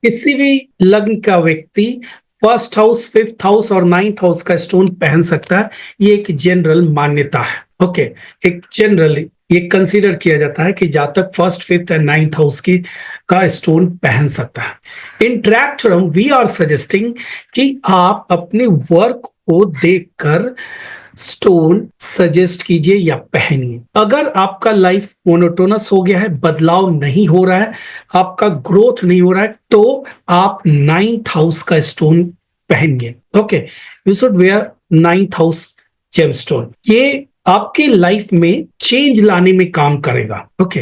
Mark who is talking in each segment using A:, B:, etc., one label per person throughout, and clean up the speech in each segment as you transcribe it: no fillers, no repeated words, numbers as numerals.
A: किसी भी लग्न का व्यक्ति फर्स्ट हाउस, फिफ्थ हाउस और नाइन्थ हाउस का स्टोन पहन सकता है। ये एक जनरल मान्यता है। ओके, एक जनरल ये कंसीडर किया जाता है कि जहां तक first, fifth and ninth house की का स्टोन पहन सकता है। In track theorem we are suggesting कि आप अपने वर्क को देखकर स्टोन सजेस्ट कीजिए या पहनिए। अगर आपका लाइफ मोनोटोनस हो गया है, बदलाव नहीं हो रहा है, आपका ग्रोथ नहीं हो रहा है, तो आप नाइन्थ हाउस का स्टोन पहनिए। Okay, you should wear ninth house gemstone. ये आपके लाइफ में चेंज लाने में काम करेगा। ओके,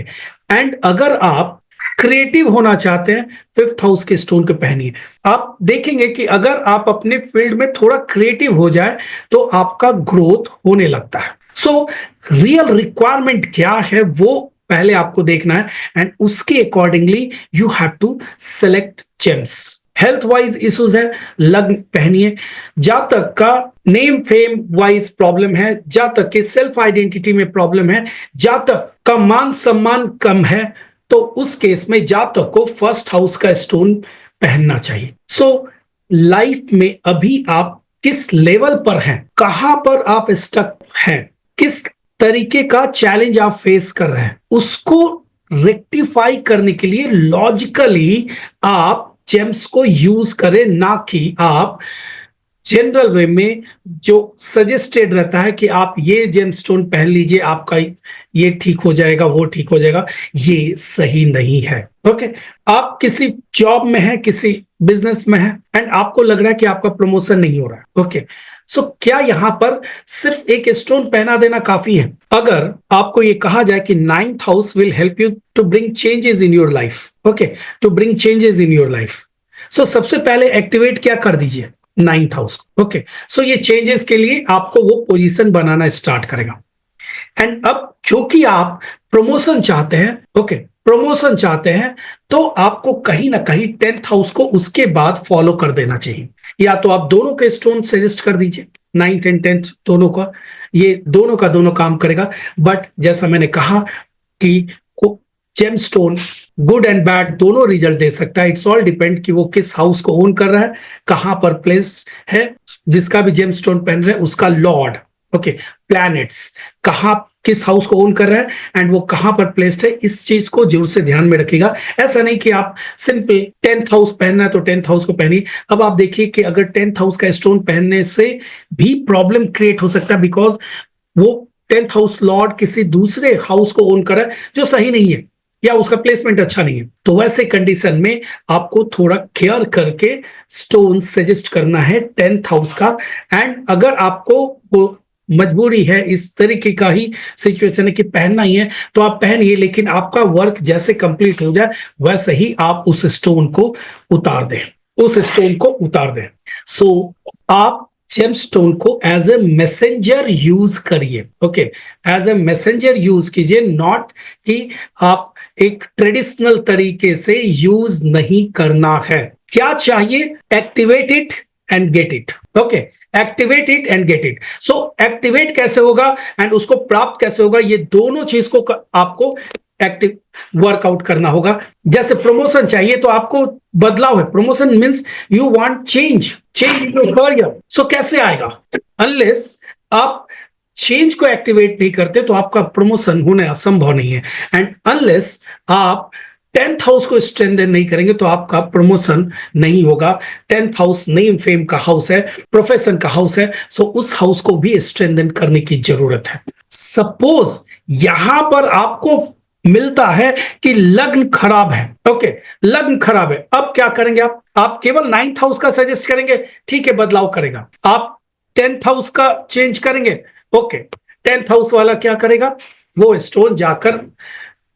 A: एंड अगर आप क्रिएटिव होना चाहते हैं, फिफ्थ हाउस के स्टोन को पहनिए। आप देखेंगे कि अगर आप अपने फील्ड में थोड़ा क्रिएटिव हो जाए तो आपका ग्रोथ होने लगता है। सो रियल रिक्वायरमेंट क्या है वो पहले आपको देखना है, एंड उसके accordingly you have to select gems. Health wise issues है, लग्न पहनिए। जातक का नेम फेम वाइज प्रॉब्लम है, जातक के सेल्फ आइडेंटिटी में प्रॉब्लम है, जातक का मान सम्मान कम है, तो उस केस में जातक को फर्स्ट हाउस का स्टोन पहनना चाहिए। सो लाइफ में अभी आप किस लेवल पर हैं, कहां पर आप स्टक हैं, किस तरीके का चैलेंज आप फेस कर रहे हैं, उसको रेक्टिफाई करने के लिए लॉजिकली आप जेम्स को यूज करें, ना कि आप जनरल वे में जो सजेस्टेड रहता है कि आप ये जेमस्टोन पहन लीजिए, आपका ये ठीक हो जाएगा, वो ठीक हो जाएगा। ये सही नहीं है। ओके, आप किसी जॉब में हैं, किसी बिजनेस में हैं, एंड आपको लग रहा है कि आपका प्रमोशन नहीं हो रहा है। ओके, सो क्या यहां पर सिर्फ एक स्टोन पहना देना काफी है? अगर आपको ये कहा जाए कि ninth house will help you to bring changes in your life, okay, to bring changes in your life, so सबसे पहले एक्टिवेट क्या कर दीजिए, नाइन्थ हाउस। ओके, सो ये चेंजेस के लिए आपको वो पोजीशन बनाना स्टार्ट करेगा। एंड अब क्योंकि आप प्रमोशन चाहते हैं, ओके, प्रमोशन चाहते हैं, तो आपको कहीं ना कहीं टेंथ हाउस को उसके बाद फॉलो कर देना चाहिए। या तो आप दोनों के स्टोन सजेस्ट कर दीजिए, नाइन्थ एंड टेंथ दोनों का, ये दोनों का दोनों काम करेगा। बट जैसा मैंने कहा कि gemstone good and bad दोनों रिजल्ट दे सकता है। इट्स ऑल डिपेंड कि वो किस हाउस को ओन कर रहा है, कहां पर प्लेस है, जिसका भी जेम स्टोन पहन रहे हैं उसका लॉर्ड, ओके, प्लैनेट्स कहां किस हाउस को ओन कर रहा है एंड वो कहां पर प्लेस्ड है, इस चीज को जरूर से ध्यान में रखिएगा। ऐसा नहीं कि आप सिंपल टेंथ हाउस पहनना है तो टेंथ हाउस को पहनिए। अब आप देखिए कि अगर टेंथ हाउस का स्टोन पहनने से भी प्रॉब्लम क्रिएट हो सकता है, बिकॉज वो टेंथ हाउस लॉर्ड किसी दूसरे हाउस को ओन कर रहा है जो सही नहीं है, या उसका प्लेसमेंट अच्छा नहीं है। तो वैसे कंडीशन में आपको थोड़ा केयर करके स्टोन सजेस्ट करना है टेंथ हाउस का। एंड अगर आपको वो मजबूरी है, इस तरीके का ही सिचुएशन है कि पहनना ही है, तो आप पहनिए, लेकिन आपका वर्क जैसे कंप्लीट हो जाए वैसे ही आप उस स्टोन को उतार दें, उस स्टोन को उतार दें। सो आप जेमस्टोन को एज ए मैसेंजर यूज करिए। Okay, as a messenger use कीजिए, नॉट कि आप एक ट्रेडिशनल तरीके से यूज नहीं करना है। क्या चाहिए? Activate it and get it. Okay, activate it and get it. So activate कैसे होगा एंड उसको प्राप्त कैसे होगा, ये दोनों चीज को आपको एक्टिव वर्कआउट करना होगा। जैसे प्रमोशन चाहिए तो आपको बदलाव है, promotion means you want change in your career. So कैसे आएगा? अनलेस आप चेंज को एक्टिवेट नहीं करते तो आपका प्रमोशन होना असंभव नहीं है। एंड अनलेस आप टेंथ हाउस को स्ट्रेंथन नहीं करेंगे तो आपका प्रमोशन नहीं होगा। टेंथ हाउस नेम फेम का हाउस है, प्रोफेशन का हाउस है, सो उस हाउस को भी स्ट्रेंथन करने की जरूरत है। सपोज यहां पर आपको मिलता है कि लग्न खराब है, ओके, लग्न खराब है, अब क्या करेंगे आप केवल नाइन्थ हाउस का सजेस्ट करेंगे, ठीक है, बदलाव करेगा। आप टेंथ हाउस का चेंज करेंगे, ओके, टेंथ हाउस वाला क्या करेगा, वो स्टोन जाकर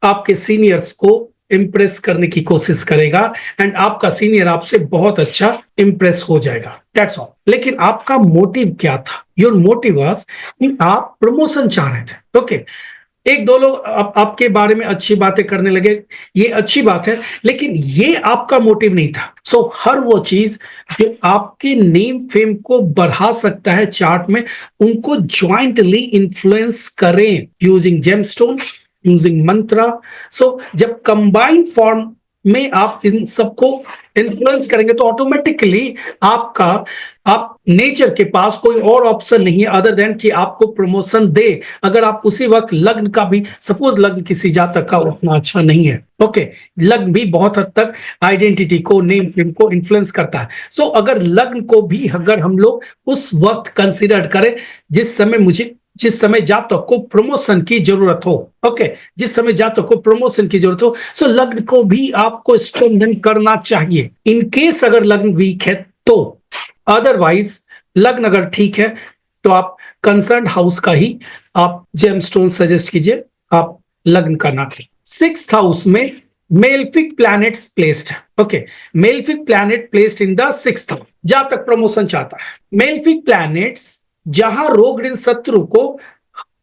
A: आपके सीनियर्स को इंप्रेस करने की कोशिश करेगा एंड आपका सीनियर आपसे बहुत अच्छा इंप्रेस हो जाएगा। That's all. लेकिन आपका मोटिव क्या था? योर मोटिव वाज कि आप प्रमोशन चाह रहे थे। ओके, एक दो लोग आपके बारे में अच्छी बातें करने लगे, ये अच्छी बात है, लेकिन ये आपका मोटिव नहीं था। सो हर वो चीज जो आपके नेम फेम को बढ़ा सकता है चार्ट में, उनको ज्वाइंटली इन्फ्लुएंस करें यूजिंग जेमस्टोन, यूजिंग मंत्रा। सो जब कंबाइंड फॉर्म में आप इन सबको इन्फ्लुएंस करेंगे तो ऑटोमेटिकली आप नेचर के पास कोई और ऑप्शन नहीं है अदर देन कि आपको प्रमोशन दे। अगर आप उसी वक्त लग्न का भी, सपोज लग्न किसी जातक का उतना अच्छा नहीं है, ओके, लग्न भी बहुत हद तक आइडेंटिटी को, नेम को इन्फ्लुएंस करता है। सो अगर लग्न को भी अगर हम लोग उस वक्त कंसिडर करें जिस समय जातक को प्रमोशन की जरूरत हो, ओके, जिस समय जातक को प्रमोशन की जरूरत हो, सो लग्न को भी आपको स्ट्रेंथन करना चाहिए इन केस अगर लग्न वीक है तो। अदरवाइज लग्न अगर ठीक है तो आप कंसर्न हाउस का ही आप जेमस्टोन सजेस्ट कीजिए, आप लग्न का ना करें। 6th हाउस में malefic planets placed, okay, malefic planet placed in the 6th house, जातक प्रमोशन चाहता है। मेलफिक प्लैनेट्स जहां रोग ऋण शत्रु को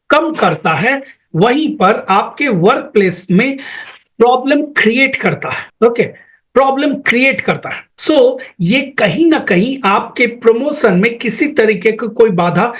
A: कम करता है वहीं पर आपके वर्क प्लेस में प्रॉब्लम क्रिएट करता है, ओके, प्रॉब्लम क्रिएट करता है। सो ये कहीं ना कहीं आपके प्रमोशन में किसी तरीके की कोई बाधा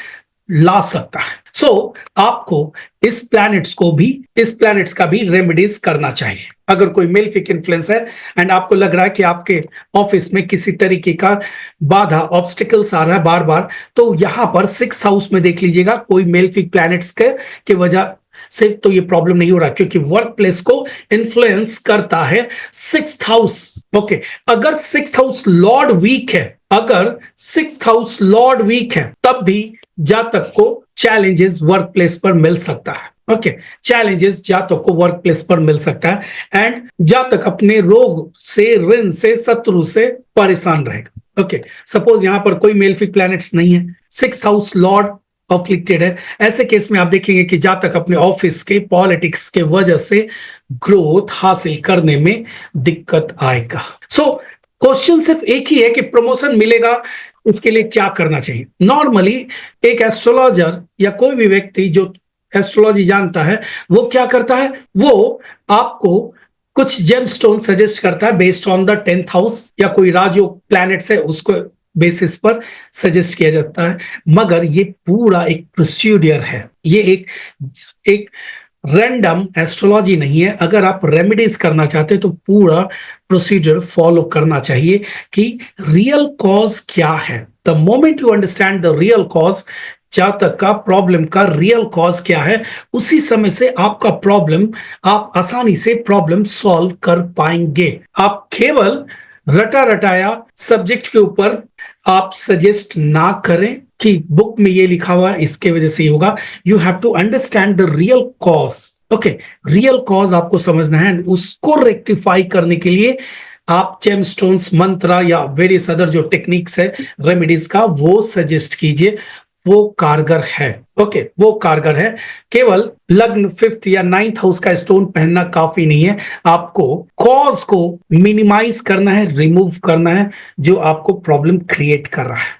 A: ला सकता है। सो आपको इस प्लैनेट्स का भी रेमेडीज करना चाहिए। अगर कोई मेलफिक इन्फ्लुएंस है एंड आपको लग रहा है कि आपके ऑफिस में किसी तरीके का बाधा, ऑब्स्टिकल्स आ रहा है बार बार, तो यहां पर 6th हाउस में देख लीजिएगा कोई मेलफिक प्लैनेट्स के वजह से तो ये प्रॉब्लम नहीं हो रहा, क्योंकि वर्क प्लेस को इन्फ्लुएंस करता है 6th हाउस, ओके। अगर 6th हाउस लॉर्ड वीक है, अगर 6th हाउस लॉर्ड वीक है, तब भी जातक को चैलेंजेस वर्क प्लेस पर मिल सकता है, ओके, चैलेंजेस जातक को वर्क प्लेस पर मिल सकता है एंड जातक अपने रोग से, ऋण से, शत्रु से परेशान रहेगा, ओके। सपोज यहां पर कोई मेलफिक प्लैनेट्स नहीं है, 6th हाउस लॉर्ड अफ्लिक्टेड है, ऐसे केस में आप देखेंगे कि जातक अपने ऑफिस के पॉलिटिक्स के वजह से ग्रोथ हासिल करने में दिक्कत आएगा। सो क्वेश्चन सिर्फ एक ही है कि प्रमोशन मिलेगा उसके लिए क्या करना चाहिए। नॉर्मली एक एस्ट्रोलॉजर या कोई भी व्यक्ति जो एस्ट्रोलॉजी जानता है वो क्या करता है, वो आपको कुछ जेमस्टोन सजेस्ट करता है based on the 10th house, या कोई राजयोग प्लैनेट्स है उसको बेसिस पर सजेस्ट किया जाता है। मगर ये पूरा एक प्रोसीड्यूर है, ये एक रैंडम एस्ट्रोलॉजी नहीं है। अगर आप रेमेडीज करना चाहते हैं तो पूरा प्रोसीजर फॉलो करना चाहिए कि रियल कॉज क्या है। The moment you understand the real cause, जातक का प्रॉब्लम का रियल कॉज क्या है, उसी समय से आपका प्रॉब्लम, आप आसानी से प्रॉब्लम सॉल्व कर पाएंगे। आप केवल रटा रटाया सब्जेक्ट के ऊपर आप सजेस्ट ना करें कि बुक में ये लिखा हुआ है इसके वजह से ही होगा। You have to understand the real cause, okay, real cause आपको समझना है, उसको रेक्टिफाई करने के लिए आप जेमस्टोन्स, मंत्र या वेरियस अदर जो टेक्निक्स है रेमेडीज का, वो सजेस्ट कीजिए, वो कारगर है, ओके, वो कारगर है। केवल लग्न 5th या 9th हाउस का स्टोन पहनना काफी नहीं है, आपको कॉज को मिनिमाइज करना है, रिमूव करना है जो आपको प्रॉब्लम क्रिएट कर रहा है।